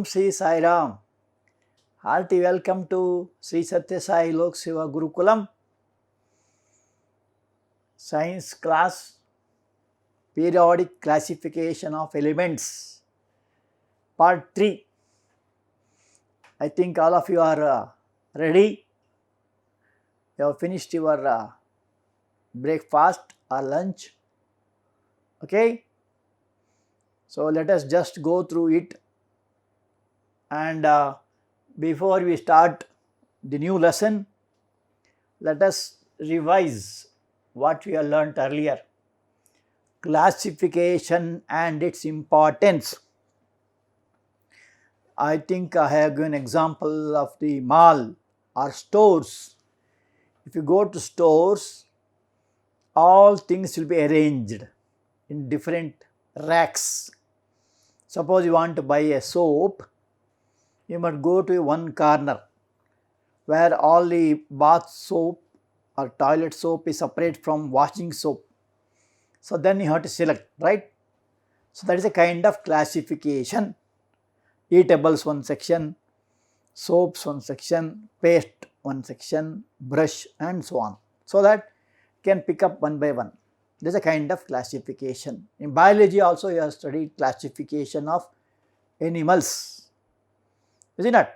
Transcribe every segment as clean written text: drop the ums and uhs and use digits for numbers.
Sri Sai Ram. Hearty welcome to Sri Satya Sai Lok Seva Gurukulam Science class, Periodic Classification of Elements, Part 3. I think all of you are ready. You have finished your breakfast or lunch. Okay. So let us just go through it, and before we start the new lesson, let us revise what we have learnt earlier. Classification and its importance. I think I have given example of the mall or stores. If you go to stores, all things will be arranged in different racks. Suppose you want to buy a soap, you must go to one corner where all the bath soap or toilet soap is separate from washing soap. So then you have to select, right? So that is a kind of classification. Eatables one section, soaps one section, paste one section, brush and so on. So that you can pick up one by one. This is a kind of classification. In biology also you have studied classification of animals, is it not?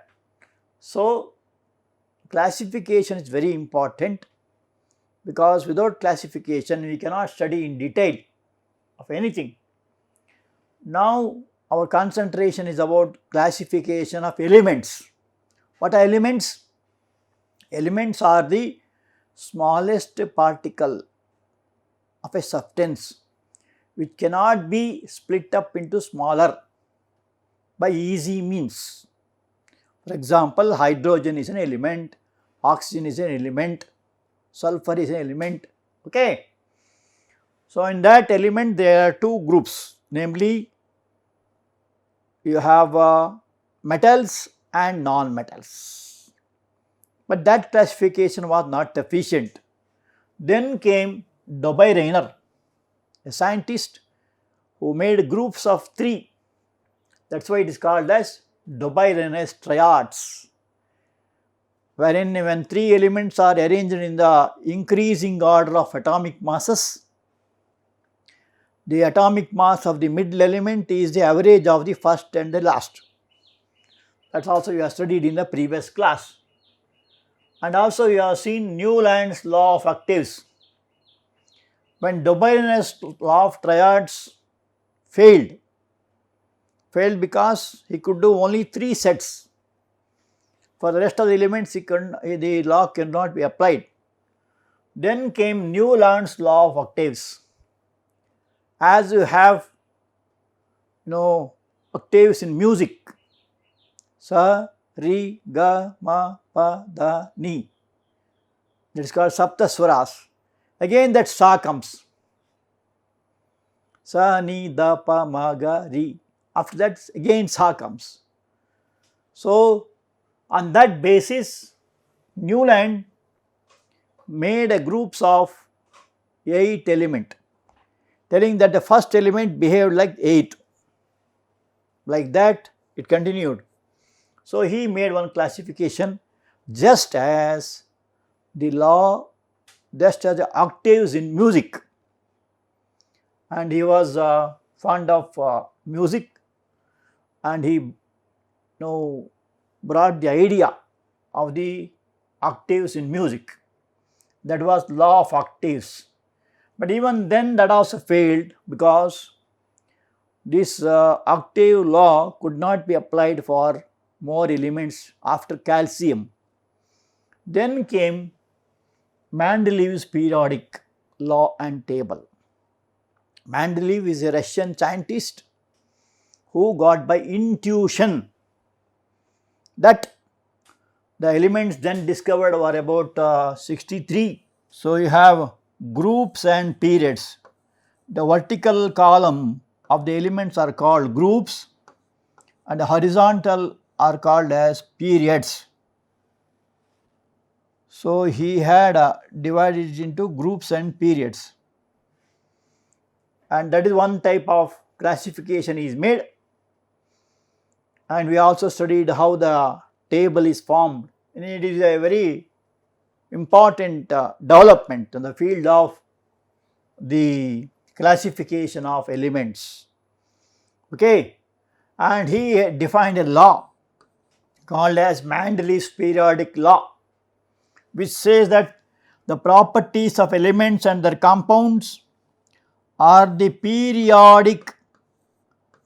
So classification is very important, because without classification we cannot study in detail of anything. Now our concentration is about classification of elements. What are elements? Elements are the smallest particle of a substance which cannot be split up into smaller by easy means. For example, hydrogen is an element, oxygen is an element, sulfur is an element. Okay. So in that element there are two groups, namely you have metals and non-metals. But that classification was not efficient. Then came Debye-Reinert, a scientist who made groups of 3. That's why it is called as Debye-Reinert triads, wherein when 3 elements are arranged in the increasing order of atomic masses, the atomic mass of the middle element is the average of the first and the last. That also you have studied in the previous class. And also you have seen Newland's law of octaves. When Debye-Reinert's law of triads failed because he could do only 3 sets. For the rest of the elements the law cannot be applied. Then came Newland's law of octaves. As you have octaves in music, sa, ri, ga, ma, pa, da, ni, that is called saptaswaras. Again that sa comes, sa, ni, da, pa, ma, ga, ri. After that again sa comes. So on that basis Newland made a groups of 8 elements, telling that the first element behaved like 8. Like that it continued. So he made one classification, just as the octaves in music, and he was fond of music, and he brought the idea of the octaves in music. That was law of octaves. But even then that also failed, because this octave law could not be applied for more elements after calcium. Then came Mendeleev's periodic law and table. Mendeleev is a Russian scientist who got by intuition that the elements then discovered were about 63. So you have groups and periods. The vertical column of the elements are called groups, and the horizontal are called as periods. So he had divided it into groups and periods, and that is one type of classification is made. and we also studied how the table is formed, and it is a very important development in the field of the classification of elements. Okay, and he defined a law called as Mendeleev's periodic law, which says that the properties of elements and their compounds are the periodic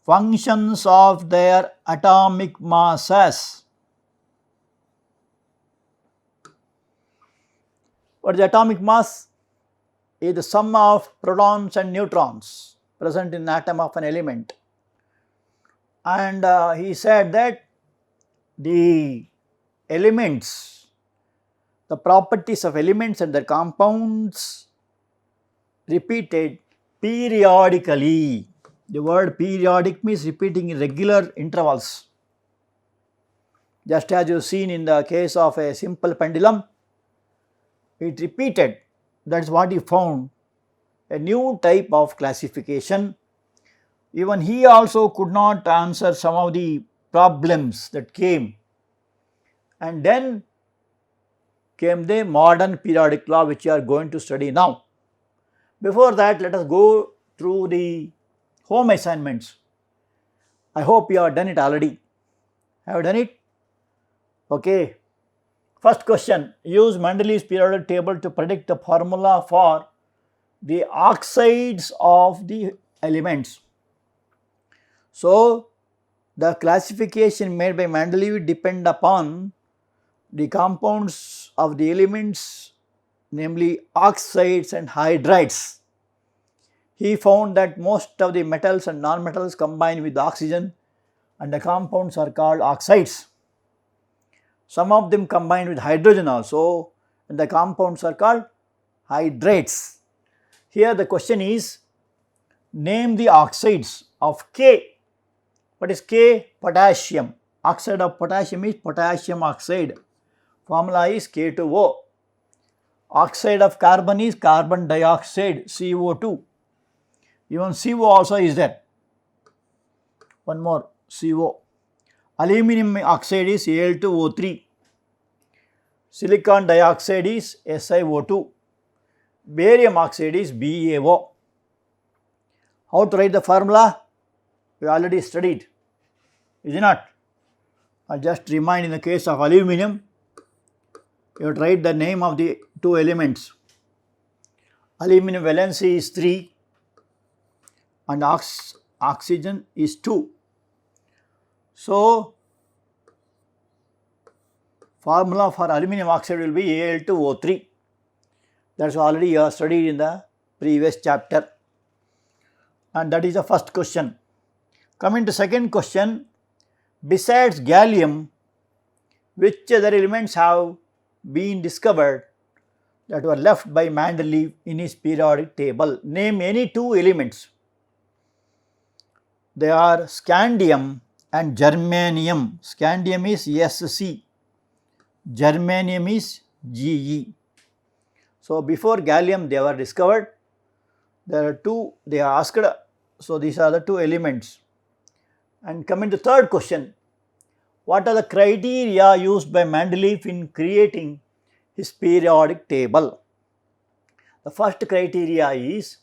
functions of their atomic masses. What is the atomic mass? Is the sum of protons and neutrons present in the atom of an element. And he said that the elements, the properties of elements and their compounds repeated periodically. The word periodic means repeating in regular intervals. Just as you have seen in the case of a simple pendulum, it repeated. That is what he found, a new type of classification. Even he also could not answer some of the problems that came, and then came the modern periodic law, which we are going to study now. Before that, let us go through the home assignments. I hope you have done it already. Have you done it? Okay. First question, use Mendeleev's periodic table to predict the formula for the oxides of the elements. So, the classification made by Mendeleev depend upon the compounds of the elements, namely oxides and hydrides. He found that most of the metals and non-metals combine with oxygen, and the compounds are called oxides. Some of them combine with hydrogen also, and the compounds are called hydrates. Here the question is, name the oxides of K. What is K? Potassium. Oxide of potassium is potassium oxide. Formula is K2O. Oxide of carbon is carbon dioxide, CO2. Even CO also is there. One more, CO. Aluminum oxide is Al2O3. Silicon dioxide is SiO2. Barium oxide is BaO. How to write the formula? We already studied, is it not? I just remind, in the case of aluminum, you have to write the name of the two elements. Aluminum valency is 3 and oxygen is 2. So, formula for aluminum oxide will be Al2O3. That is already you have studied in the previous chapter, and that is the first question. Coming to second question, besides gallium, which other elements have been discovered that were left by Mendeleev in his periodic table? Name any two elements. They are scandium and germanium. Scandium is Sc, germanium is Ge. So, before gallium they were discovered. There are two, they are asked. So, these are the two elements. And coming to third question, what are the criteria used by Mendeleev in creating his periodic table? The first criteria is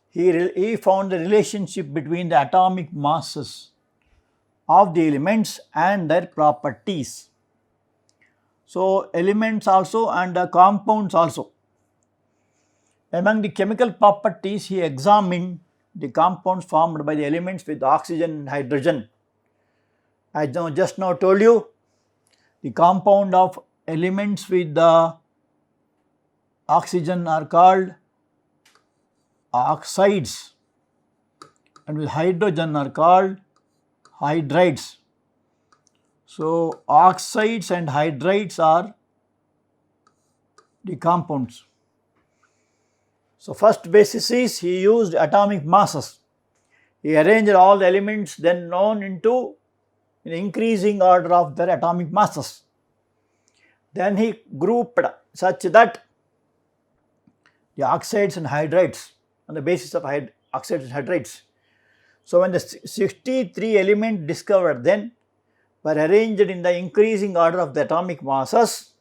he found the relationship between the atomic masses of the elements and their properties. So, elements also and the compounds also. Among the chemical properties, he examined the compounds formed by the elements with oxygen and hydrogen. I just now told you, the compound of elements with the oxygen are called oxides, and with hydrogen are called hydrides. So, oxides and hydrides are the compounds. So, first basis is he used atomic masses. He arranged all the elements then known into an increasing order of their atomic masses. Then he grouped such that the oxides and hydrides, on the basis of oxides and hydrides. So, when the 63 elements discovered then were arranged in the increasing order of the atomic masses,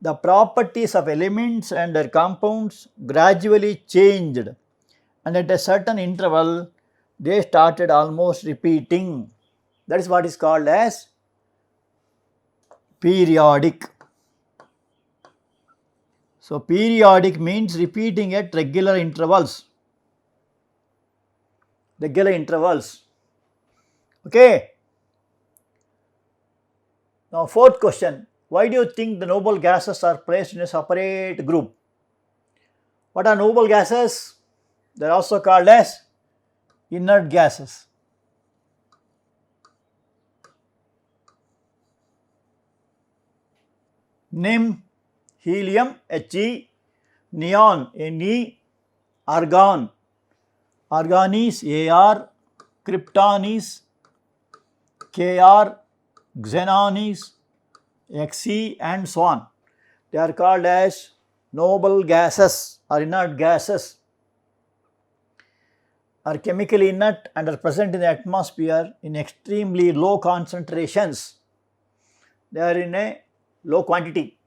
the properties of elements and their compounds gradually changed, and at a certain interval they started almost repeating. That is what is called as periodic. So, periodic means repeating at regular intervals. Okay. Now, fourth question, why do you think the noble gases are placed in a separate group? What are noble gases? They are also called as inert gases. Name: helium, He, neon, Ne, argon, argonis, Ar, kryptonis, Kr, xenonis, Xe, and so on. They are called as noble gases or inert gases, are chemically inert and are present in the atmosphere in extremely low concentrations. They are in a low quantity.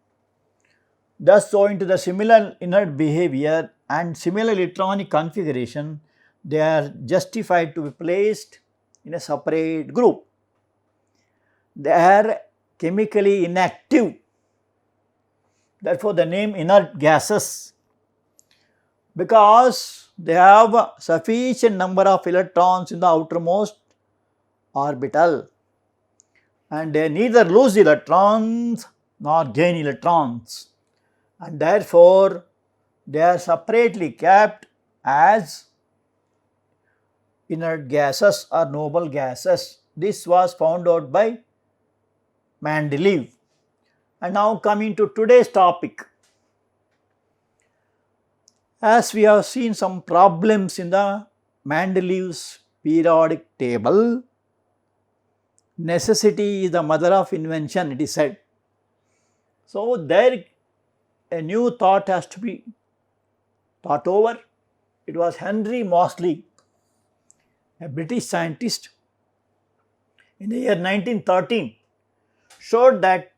Thus, owing to the similar inert behavior and similar electronic configuration, they are justified to be placed in a separate group. They are chemically inactive. Therefore, the name inert gases, because they have sufficient number of electrons in the outermost orbital, and they neither lose electrons nor gain electrons, and therefore they are separately kept as inert gases or noble gases. This was found out by Mendeleev. And now coming to today's topic, as we have seen some problems in the Mendeleev's periodic table, necessity is the mother of invention, it is said. So, there a new thought has to be thought over. It was Henry Moseley, a British scientist, in the year 1913 showed that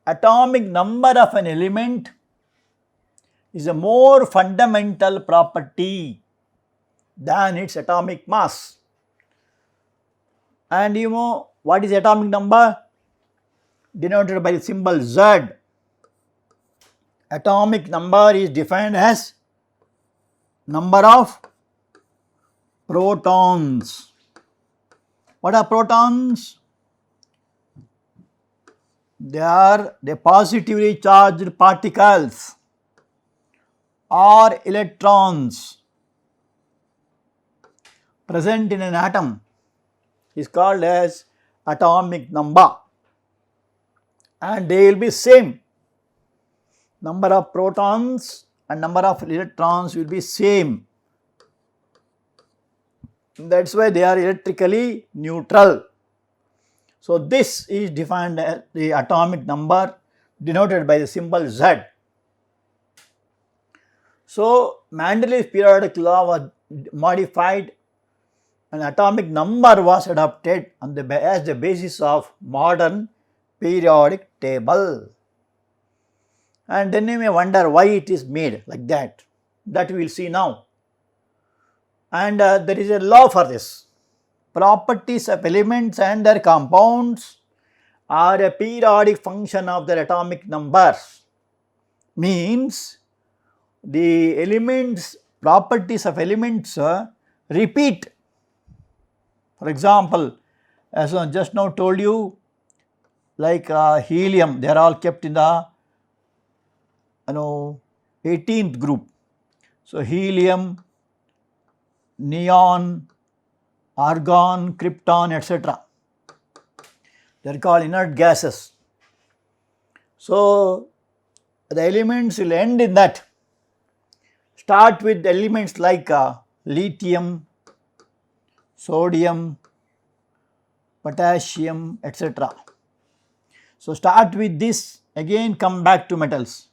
atomic number of an element is a more fundamental property than its atomic mass. And you know what is atomic number? Denoted by the symbol Z. Atomic number is defined as number of protons. What are protons? They are the positively charged particles or electrons present in an atom, is called as atomic number, and they will be same. Number of protons and number of electrons will be same. That is why they are electrically neutral. So, this is defined as the atomic number denoted by the symbol Z. So, Mendeleev's periodic law was modified and atomic number was adopted on as the basis of modern periodic table. And then you may wonder why it is made like that. That we will see now. And there is a law for this. Properties of elements and their compounds are a periodic function of their atomic numbers. Means the elements, properties of elements repeat. For example, as I just now told you, like helium, they are all kept in the 18th group. So, helium, neon, argon, krypton, etc. They are called inert gases. So, the elements will end in that. Start with elements like lithium, sodium, potassium, etc. So, start with this, again come back to metals,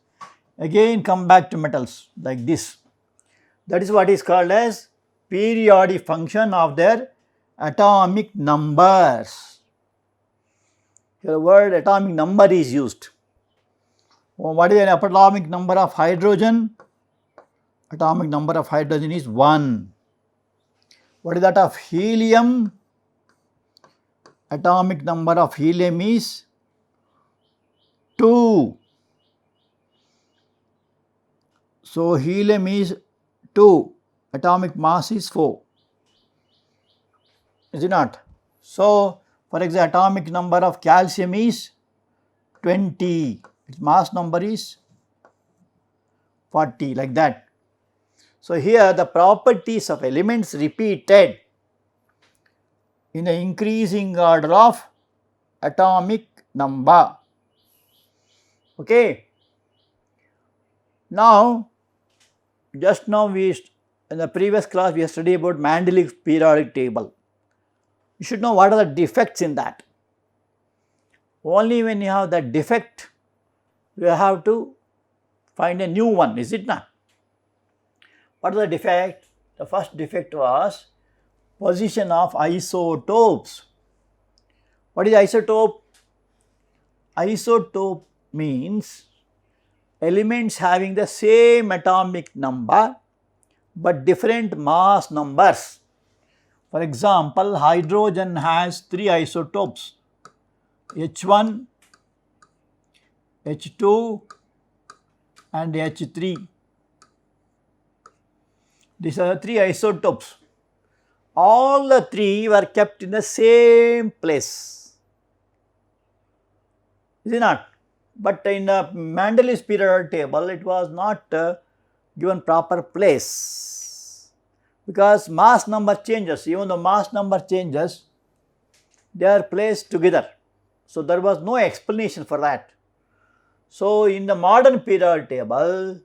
again come back to metals like this. That is what is called as periodic function of their atomic numbers. Here the word atomic number is used. What is an atomic number of hydrogen? Atomic number of hydrogen is 1. What is that of helium? Atomic number of helium is 2. So helium is 2. Atomic mass is 4. Is it not? So for example, atomic number of calcium is 20. Its mass number is 40, like that. So here the properties of elements repeated in the increasing order of atomic number. Okay. Now, just now in the previous class we have studied about Mendeleev's periodic table. You should know what are the defects in that. Only when you have that defect, you have to find a new one, is it not? What is the defect? The first defect was position of isotopes. What is isotope? Isotope means elements having the same atomic number but different mass numbers. For example, hydrogen has 3 isotopes, H1, H2 and H3. These are the 3 isotopes. All the 3 were kept in the same place. Is it not? But in the Mendeleev's periodic table, it was not given proper place, because mass number changes. Even though mass number changes, they are placed together. So there was no explanation for that. So in the modern periodic table,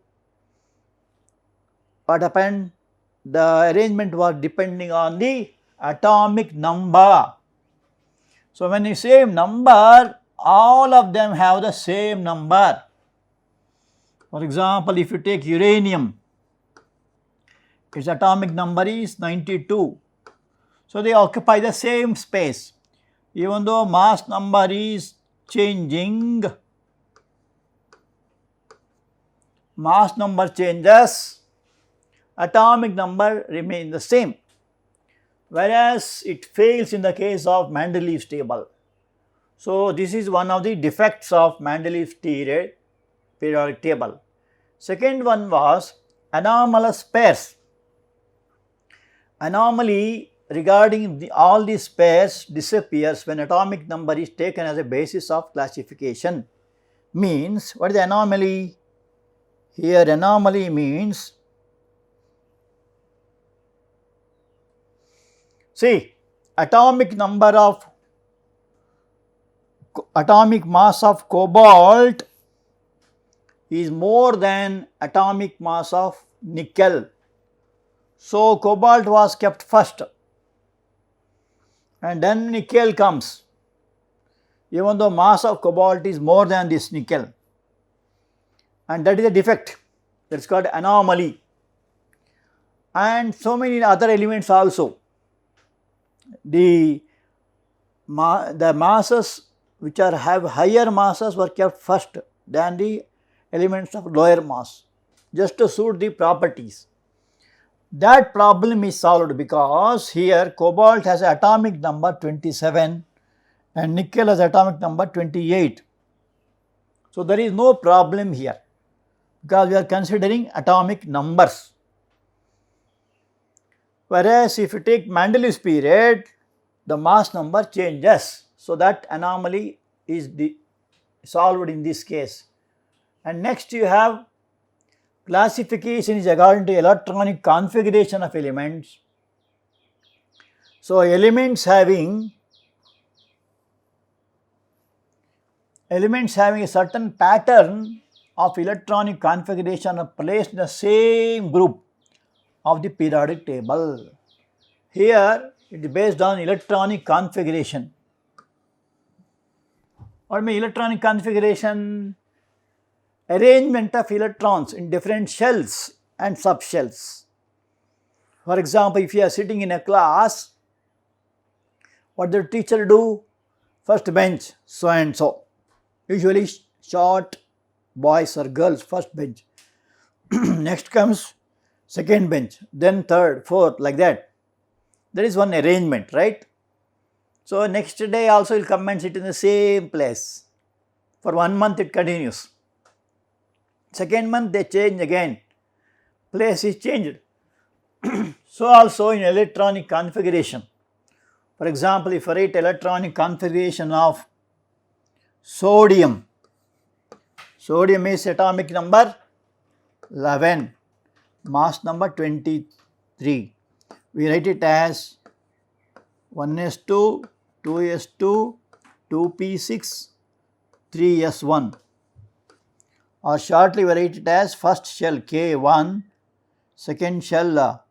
what happened? The arrangement was depending on the atomic number. So when you say number, all of them have the same number. For example, if you take uranium, its atomic number is 92. So they occupy the same space. Even though mass number is changing, mass number changes, atomic number remains the same. Whereas it fails in the case of Mendeleev's table. So this is one of the defects of Mendeleev's periodic table. Second one was anomalous pairs. Anomaly regarding all these pairs disappears when atomic number is taken as a basis of classification. Means, what is the anomaly? Here anomaly means, see, atomic mass of cobalt is more than atomic mass of nickel. So cobalt was kept first and then nickel comes, even though mass of cobalt is more than this nickel, and that is a defect, that is called anomaly. And so many other elements also. The masses which have higher masses were kept first than the elements of lower mass, just to suit the properties. That problem is solved because here cobalt has an atomic number 27 and nickel has atomic number 28. So there is no problem here because we are considering atomic numbers. Whereas if you take Mendeleev's period, the mass number changes. So that anomaly is solved in this case. And next you have classification is according to electronic configuration of elements. So elements having a certain pattern of electronic configuration are placed in the same group of the periodic table. Here it is based on electronic configuration. What means electronic configuration? Arrangement of electrons in different shells and subshells. For example, if you are sitting in a class What the teacher do? First bench, so and so. Usually short boys or girls, first bench. Next comes second bench, then third, fourth, like that. There is one arrangement, right? So next day also you will come and sit in the same place. For 1 month it continues. Second month they change again. Place is changed. So also in electronic configuration. For example, if I write electronic configuration of sodium, sodium is atomic number 11, mass number 23. We write it as 1s2, 2s2, 2p6, 3s1, or shortly we write it as first shell K1, second shell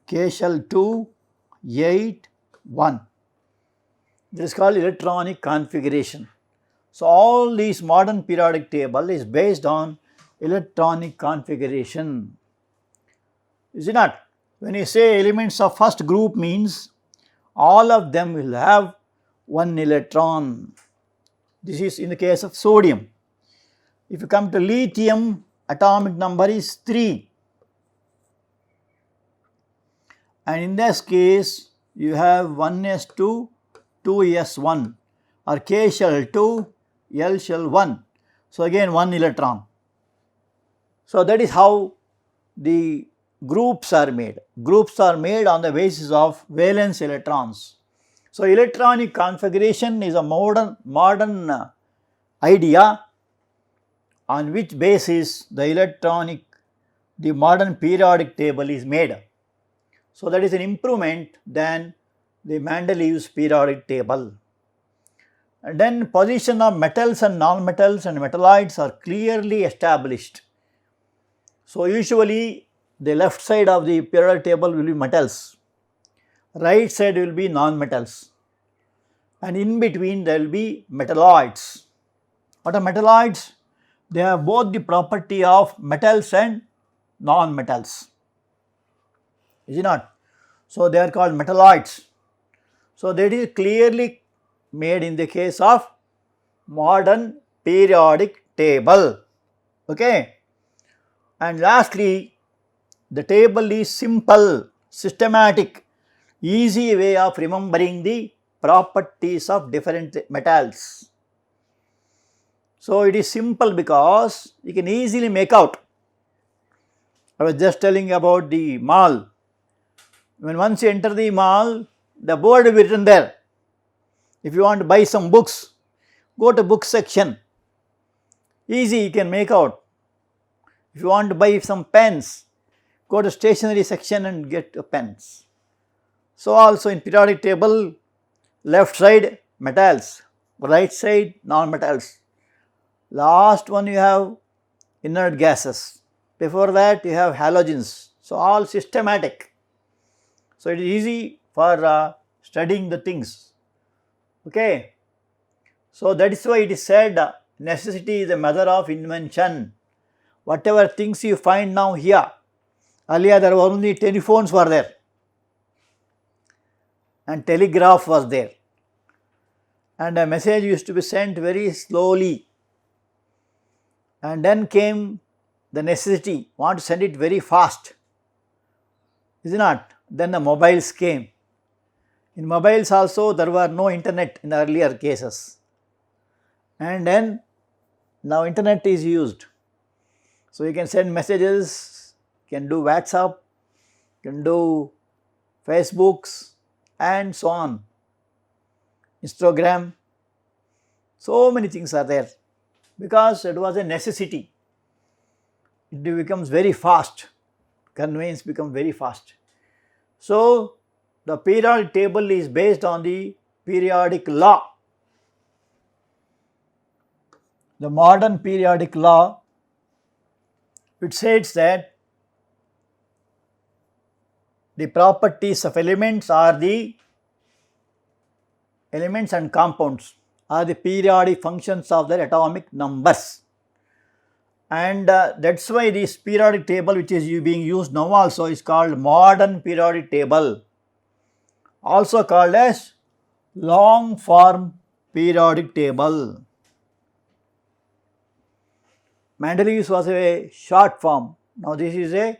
K shell 2, 8, 1. This is called electronic configuration. So all these modern periodic table is based on electronic configuration. Is it not? When you say elements of first group means all of them will have one electron. This is in the case of sodium. If you come to lithium, atomic number is 3. And in this case, you have 1s2, 2s1, or K shell 2, L shell 1. So again 1 electron. So that is how the groups are made. Groups are made on the basis of valence electrons. So electronic configuration is a modern idea on which basis the modern periodic table is made. So that is an improvement than the Mendeleev's periodic table. And then position of metals and non-metals and metalloids are clearly established. So usually the left side of the periodic table will be metals, right side will be non-metals, and in between there will be metalloids. What are metalloids? They have both the property of metals and non-metals. Is it not? So they are called metalloids. So that is clearly made in the case of modern periodic table. Okay. And lastly, the table is simple, systematic, easy way of remembering the properties of different metals. So it is simple because you can easily make out. I was just telling about the mall. When once you enter the mall, the board will be written there. If you want to buy some books, go to book section. Easy, you can make out. If you want to buy some pens, go to stationery section and get pens. So also in periodic table, left side metals, right side non-metals. Last one you have inert gases. Before that you have halogens. So all systematic. So it is easy for studying the things. Okay. So that is why it is said necessity is the mother of invention. Whatever things you find now here, earlier there were only telephones were there and telegraph was there, and a message used to be sent very slowly, and then came the necessity, want to send it very fast, is it not? Then the mobiles came. In mobiles also there were no internet in the earlier cases, and then now internet is used. So you can send messages, can do WhatsApp, can do Facebooks and so on, Instagram. So many things are there because it was a necessity. It becomes very fast, conveyance becomes very fast. So the periodic table is based on the periodic law. The modern periodic law, it says that the properties of elements are the elements and compounds are the periodic functions of their atomic numbers, and that is why this periodic table which is being used now also is called modern periodic table. also called as long form periodic table. Mendeleev's was a short form. Now this is a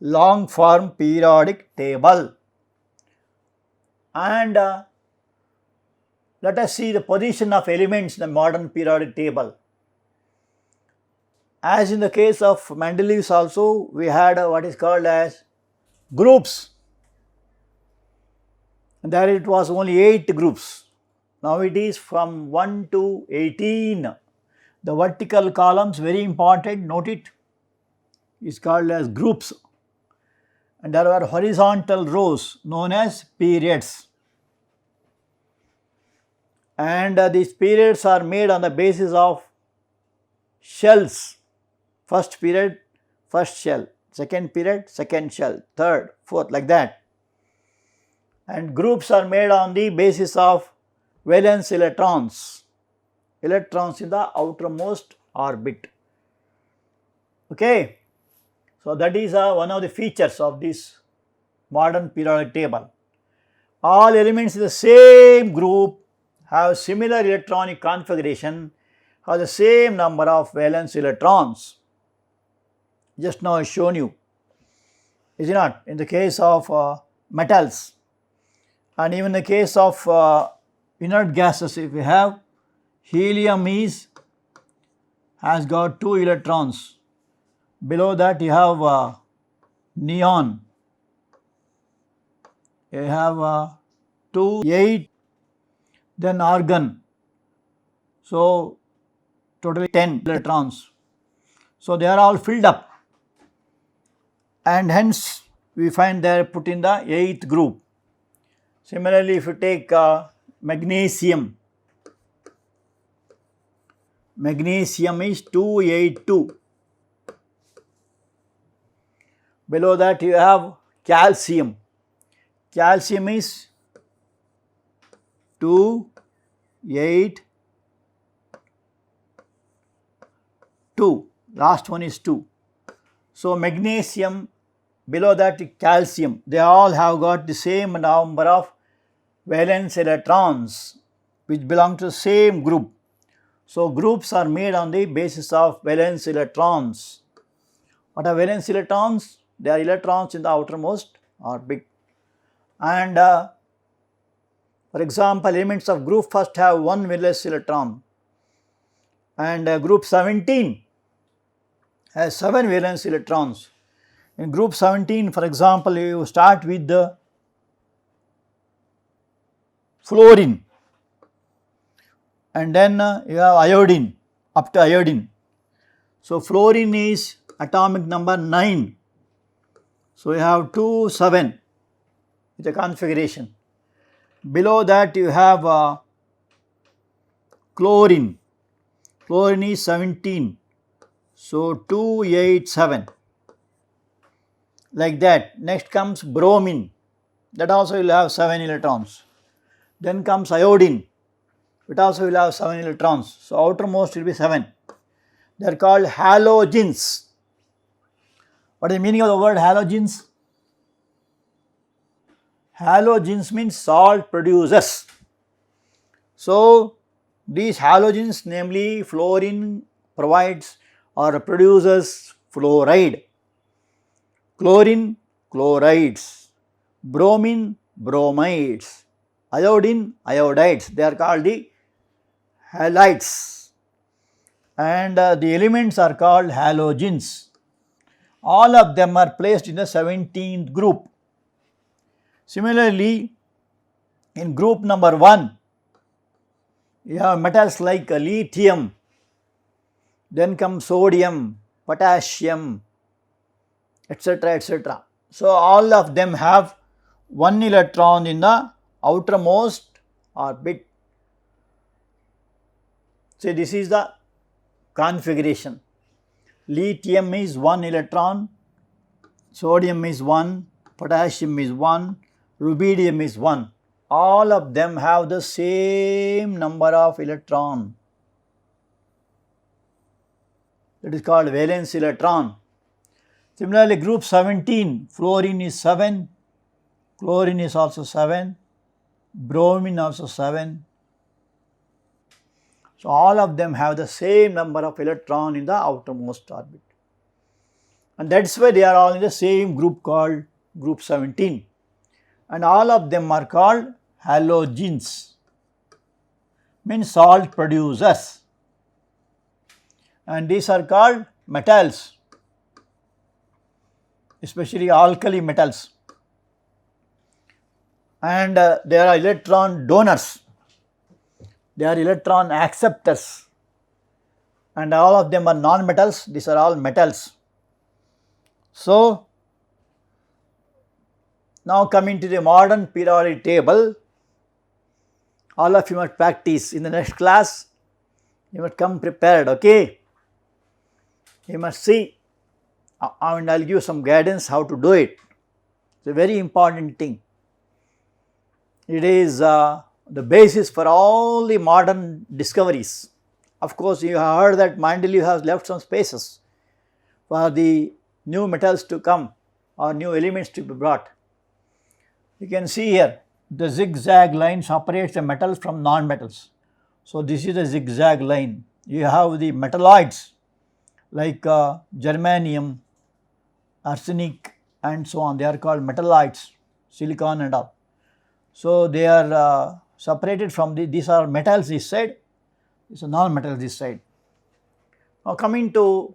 long form periodic table. And let us see the position of elements in the modern periodic table. As in the case of Mendeleev's also, we had what is called as groups. And there it was only 8 groups. Now it is from 1 to 18. The vertical columns, very important, note it, is called as groups. And there are horizontal rows known as periods. And these periods are made on the basis of shells. First period, first shell, second period, second shell, third, fourth, like that. And groups are made on the basis of valence electrons, electrons in the outermost orbit. Okay. So that is one of the features of this modern periodic table. All elements in the same group have similar electronic configuration, have the same number of valence electrons. Just now I have shown you, is it not? In the case of metals, and even in the case of inert gases, if we have helium has got 2 electrons. Below that you have neon, you have 2, 8, then argon. So totally 10 electrons. So they are all filled up, and hence we find they are put in the 8th group. Similarly, if you take magnesium, magnesium is 282. Below that you have calcium, calcium is 282, last one is 2. So magnesium, below that calcium, they all have got the same number of valence electrons which belong to the same group. So groups are made on the basis of valence electrons. What are valence electrons? They are electrons in the outermost orbit. And for example, elements of group first have 1 valence electron, and group 17 has 7 valence electrons. In group 17, for example, you start with the fluorine, and then you have iodine, up to iodine. So fluorine is atomic number 9. So you have 2, 7 with a configuration. Below that you have chlorine, chlorine is 17. So 2, 8, 7, like that. Next comes bromine, that also will have 7 electrons. Then comes iodine, it also will have 7 electrons. So outermost will be 7. They are called halogens. What is the meaning of the word halogens? Halogens means salt producers. So these halogens, namely fluorine, provides or produces fluoride, chlorine, chlorides, bromine, bromides, iodine, iodides. They are called the halides, and the elements are called halogens. All of them are placed in the 17th group. Similarly, in group number 1, you have metals like lithium, then comes sodium, potassium, etc., etc. So all of them have 1 electron in the outermost orbit. So this is the configuration. Lithium is 1 electron, sodium is 1, potassium is 1, rubidium is 1. All of them have the same number of electron. That is called valence electron. Similarly, group 17, fluorine is 7, chlorine is also 7, bromine also 7. So, all of them have the same number of electron in the outermost orbit, and that is why they are all in the same group called group 17, and all of them are called halogens, means salt producers, and these are called metals, especially alkali metals, and they are electron donors, they are electron acceptors, and all of them are non-metals, these are all metals. So, now coming to the modern periodic table, all of you must practice. In the next class, you must come prepared, okay? You must see, and I will give some guidance how to do it. It is a very important thing. It is the basis for all the modern discoveries. Of course, you have heard that Mendeleev has left some spaces for the new metals to come or new elements to be brought. You can see here the zigzag line separates the metals from non-metals. So, this is a zigzag line. You have the metalloids like germanium, arsenic and so on, they are called metalloids, silicon and all. So, they are separated from these are metals this side, these are non-metals this side. Now, coming to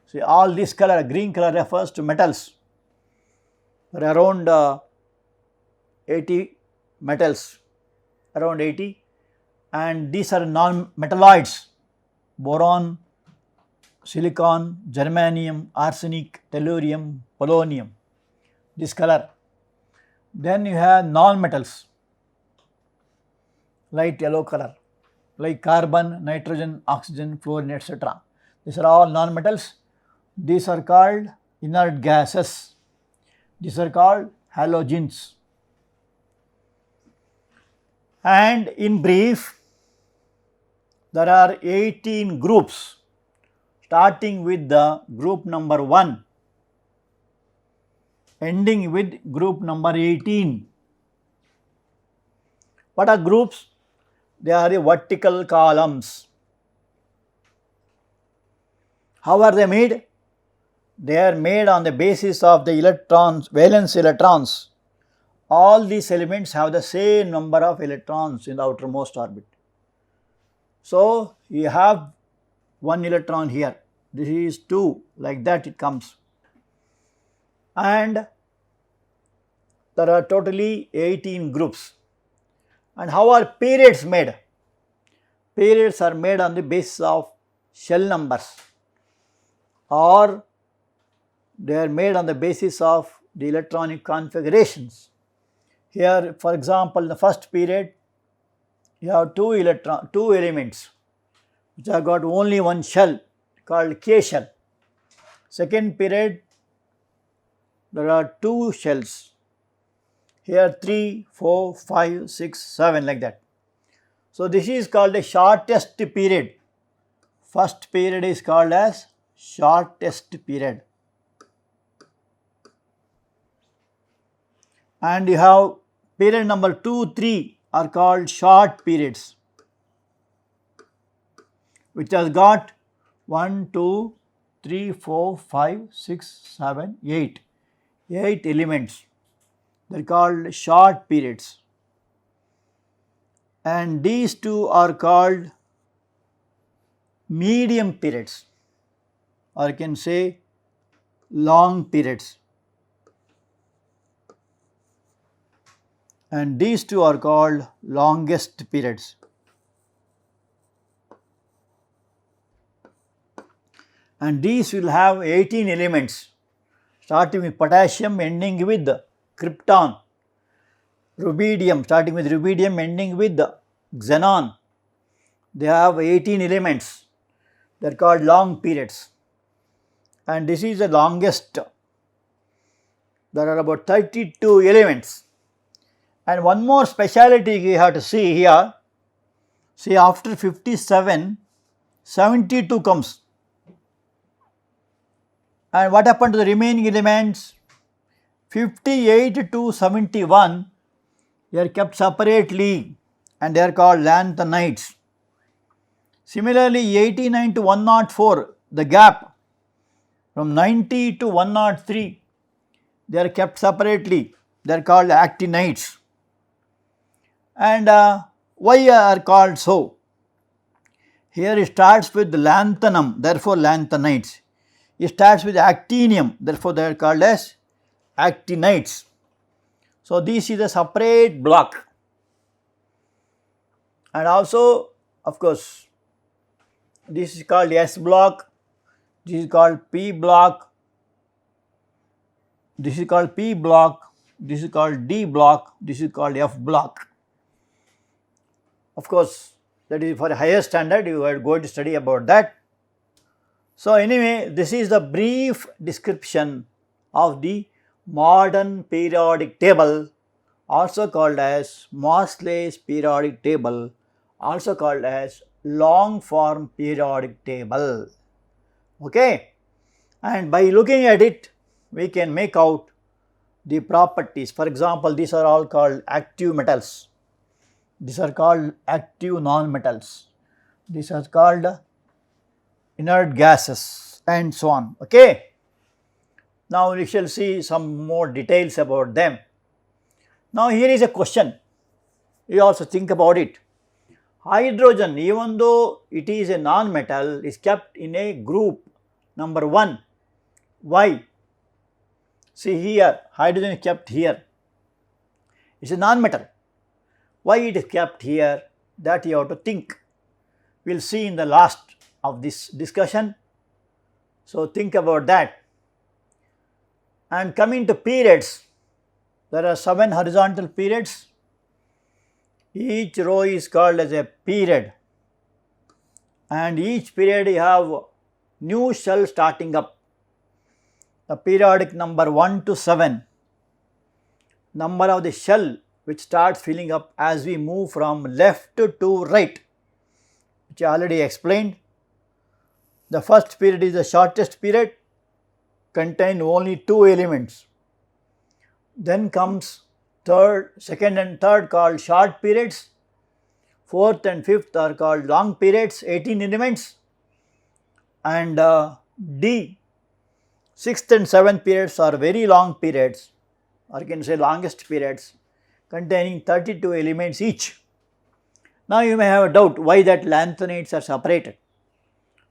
see all this color, green color refers to metals. There are around 80 metals, around 80, and these are non-metalloids, boron, silicon, germanium, arsenic, tellurium, polonium, this color. Then you have non-metals, light yellow color, like carbon, nitrogen, oxygen, fluorine, etc. These are all non-metals. These are called inert gases. These are called halogens. And in brief, there are 18 groups, starting with the group number 1, ending with group number 18. What are groups? They are the vertical columns. How are they made? They are made on the basis of the electrons, valence electrons. All these elements have the same number of electrons in the outermost orbit. So, you have 1 electron here, this is 2, like that it comes. And there are totally 18 groups. And how are periods made? Periods are made on the basis of shell numbers, or they are made on the basis of the electronic configurations. Here, for example, in the first period, you have two elements which have got only one shell called K shell. Second period, there are 2 shells. Here 3, 4, 5, 6, 7, like that. So, this is called the shortest period. First period is called as shortest period. And you have period number 2, 3 are called short periods, which has got 1, 2, 3, 4, 5, 6, 7, 8, 8 elements. They are called short periods. And these two are called medium periods, or you can say long periods. And these two are called longest periods. And these will have 18 elements, starting with potassium, ending with krypton, rubidium, starting with rubidium, ending with xenon. They have 18 elements, they are called long periods, and this is the longest. There are about 32 elements. And one more speciality you have to see here. See, after 57, 72 comes. And what happened to the remaining elements? 58 to 71, they are kept separately and they are called lanthanides. Similarly, 89 to 104, the gap from 90 to 103, they are kept separately, they are called actinides. And why are called so? Here it starts with lanthanum, therefore lanthanides. It starts with actinium, therefore they are called as actinides. So this is a separate block. And also, of course, this is called S block, this is called P block, this is called P block, this is called D block, this is called F block. Of course, that is for a higher standard, you are going to study about that. So anyway, this is the brief description of the modern periodic table, also called as Mosley's periodic table, also called as long form periodic table. Okay, and by looking at it, we can make out the properties. For example, these are all called active metals. These are called active non-metals. These are called inert gases and so on. Okay. Now we shall see some more details about them. Now here is a question. You also think about it. Hydrogen, even though it is a non-metal, is kept in a group number 1. Why? See here, hydrogen is kept here. It is a non-metal. Why it is kept here? That you have to think. We will see in the last of this discussion. So think about that. And coming to periods, there are 7 horizontal periods. Each row is called as a period, and each period you have new shell starting up. The periodic number 1 to 7, number of the shell which starts filling up as we move from left to right, which I already explained. The first period is the shortest period, contain only 2 elements. Then comes second and third called short periods, fourth and fifth are called long periods, 18 elements, and D, sixth and seventh periods are very long periods, or you can say longest periods, containing 32 elements each. Now you may have a doubt why that lanthanides are separated.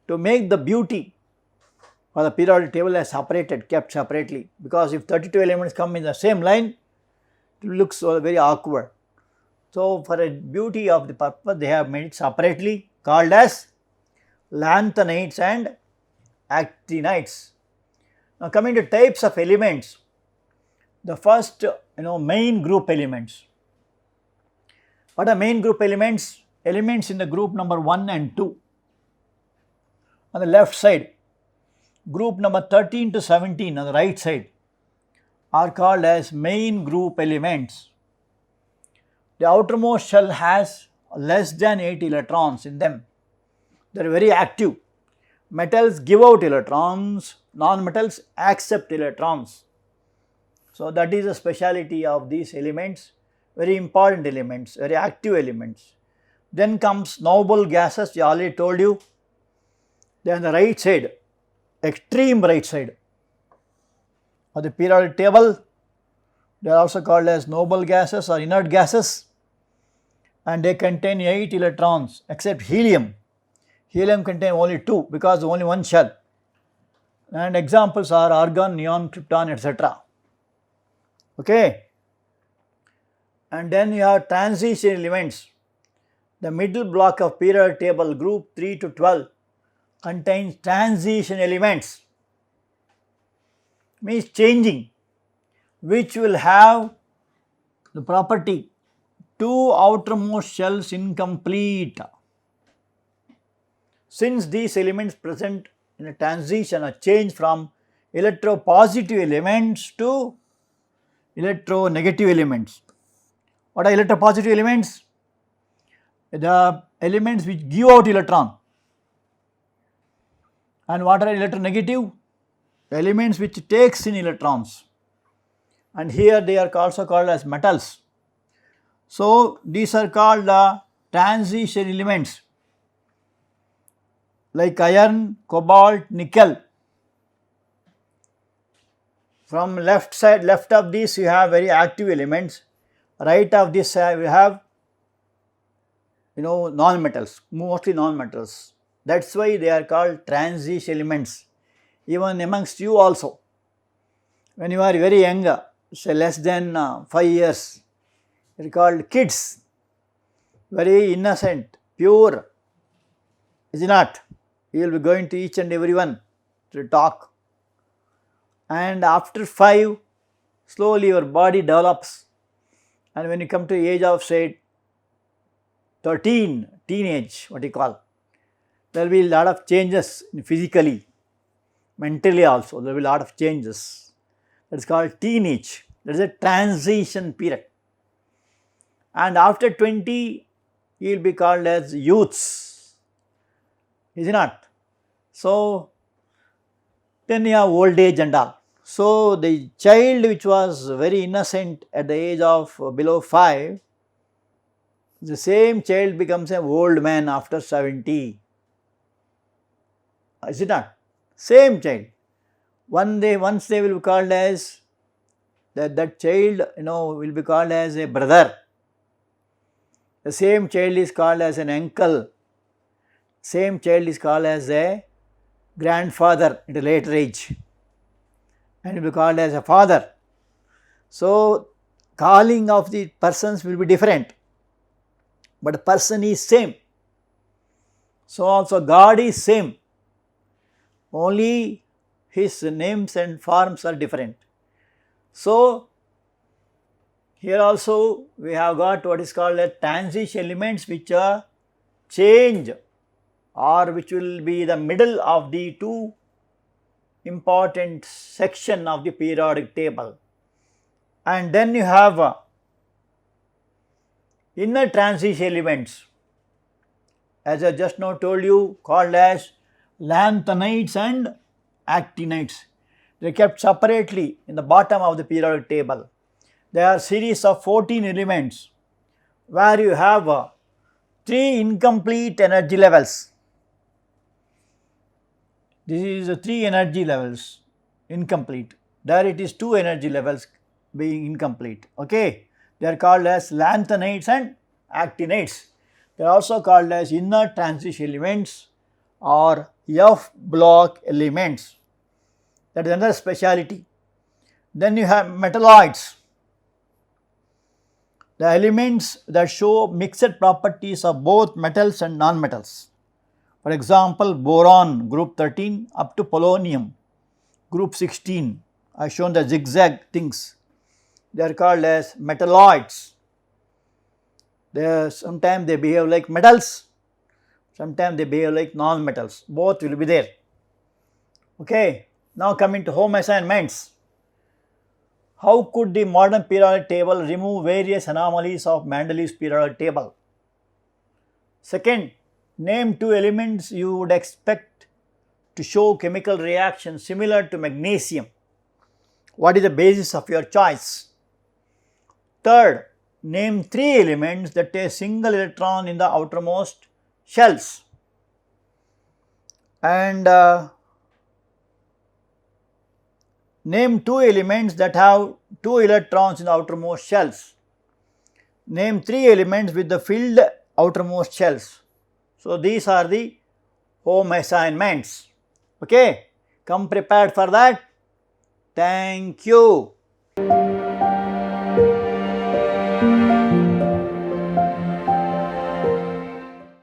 To make the beauty for the periodic table as separated, kept separately, because if 32 elements come in the same line, it looks very awkward. So for a beauty of the purpose, they have made it separately, called as lanthanides and actinides. Now coming to types of elements, the first main group elements. What are main group elements? Elements in the group number 1 and 2. On the left side, group number 13 to 17 on the right side are called as main group elements. The outermost shell has less than 8 electrons in them. They are very active. Metals give out electrons, non-metals accept electrons. So that is the speciality of these elements, very important elements, very active elements. Then comes noble gases, I already told you. Then the right side, extreme right side of the periodic table, they are also called as noble gases or inert gases, and they contain 8 electrons except helium. Helium contains only 2 because only one shell, and examples are argon, neon, krypton, etc. Okay. And then you have transition elements. The middle block of periodic table, group 3 to 12, contains transition elements, means changing, which will have the property 2 outermost shells incomplete. Since these elements present in a transition or change from electropositive elements to electronegative elements. What are electropositive elements? The elements which give out electron. And what are electronegative? Elements which takes in electrons. And here they are also called as metals. So, these are called the transition elements like iron, cobalt, nickel. From left side, left of this you have very active elements, right of this side we have non-metals, mostly non-metals. That is why they are called transition elements. Even amongst you also, when you are very young, say less than 5 years, you are called kids, very innocent, pure, is it not? You will be going to each and everyone to talk, and after 5, slowly your body develops, and when you come to the age of say 13, teenage, what you call, there will be a lot of changes physically, mentally also, there will be a lot of changes. That is called teenage, that is a transition period. And after 20, you will be called as youths, is it not? So, then you have old age and all. So, the child which was very innocent at the age of below 5, the same child becomes an old man after 70, is it not? Same child. Once they will be called as, that child will be called as a brother. The same child is called as an uncle. Same child is called as a grandfather at a later age, and will be called as a father. So, calling of the persons will be different, but the person is same. So, also God is same, only his names and forms are different. So, here also we have got what is called a transition elements which are change, or which will be the middle of the two important section of the periodic table. And then you have inner transition elements, as I just now told you, called as lanthanides and actinides. They are kept separately in the bottom of the periodic table. There are series of 14 elements where you have 3 incomplete energy levels. This is 3 energy levels incomplete. There it is 2 energy levels being incomplete. Okay, they are called as lanthanides and actinides. They are also called as inner transition elements or F block elements. That is another speciality. Then you have metalloids, the elements that show mixed properties of both metals and non-metals. For example, boron group 13 up to polonium group 16. I have shown the zigzag things. They are called as metalloids. Sometimes they behave like metals, sometimes they behave like non-metals. Both will be there. Okay. Now coming to home assignments. How could the modern periodic table remove various anomalies of Mendeleev's periodic table? Second, name 2 elements you would expect to show chemical reaction similar to magnesium. What is the basis of your choice? Third, name 3 elements that take a single electron in the outermost shells. And name 2 elements that have 2 electrons in the outermost shells. Name 3 elements with the filled outermost shells. So, these are the home assignments. Okay, come prepared for that. Thank you.